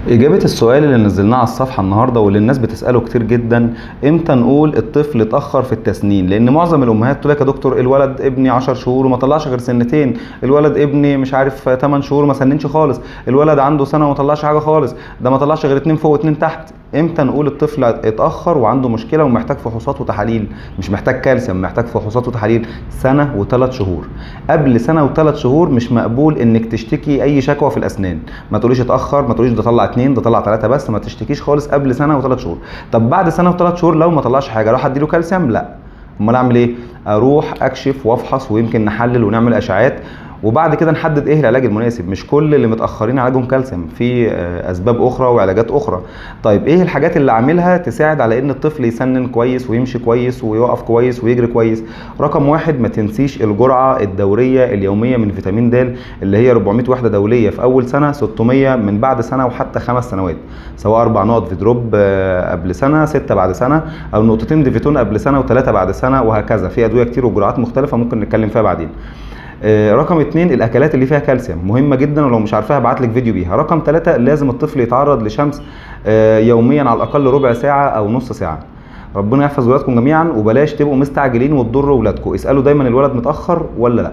إجابة السؤال اللي نزلناه على الصفحة النهاردة واللي الناس بتسأله كتير جدا: إمتى نقول الطفل اتأخر في التسنين؟ لأن معظم الأمهات تقول لك يا دكتور الولد ابني 10 شهور وما طلعش غير سنتين، الولد ابني مش عارف 8 شهور ما سننش خالص، الولد عنده سنة وما طلعش حاجة خالص، ده ما طلعش غير 2 فوق واتنين تحت. إمتى نقول الطفل اتأخر وعنده مشكلة ومحتاج فحوصات وتحاليل؟ مش محتاج كالسيوم، محتاج فحوصات وتحاليل. سنة وثلاث شهور. قبل سنة وثلاث شهور مش مقبول إنك تشتكي أي شكوى في الأسنان. ما تقوليش اتأخر، ما تقوليش ده طلع 2 ده طلع 3 بس، ما تشتكيش خالص قبل سنه وثلاث شهور. طب بعد سنه وثلاث شهور لو ما طلعش حاجه اروح اديله كالسيوم؟ لا. امال اعمل ايه؟ اروح اكشف وافحص ويمكن نحلل ونعمل اشعاعات وبعد كده نحدد ايه العلاج المناسب. مش كل اللي متاخرين علاجهم كالسيوم، في اسباب اخرى وعلاجات اخرى. طيب ايه الحاجات اللي اعملها تساعد على ان الطفل يسنن كويس ويمشي كويس ويقف كويس ويجري كويس؟ رقم واحد، ما تنسيش الجرعه الدوريه اليوميه من فيتامين د اللي هي 400 وحده دوليه في اول سنه، 600 من بعد سنه وحتى 5 سنوات، سواء 4 نقط فيدروب قبل سنه، 6 بعد سنه، او نقطتين ديفيتون قبل سنه و3 بعد سنه، وهكذا. في ادويه كتير وجرعات مختلفه ممكن نتكلم فيها بعدين. رقم 2، الاكلات اللي فيها كالسيوم مهمه جدا، ولو مش عارفاها ابعت لك فيديو بيها. رقم 3، لازم الطفل يتعرض لشمس يوميا على الاقل ربع ساعه او نص ساعه. ربنا يحفظ ولادكم جميعا، وبلاش تبقوا مستعجلين وتضروا ولادكم. اسالوا دايما الولد متاخر ولا لا.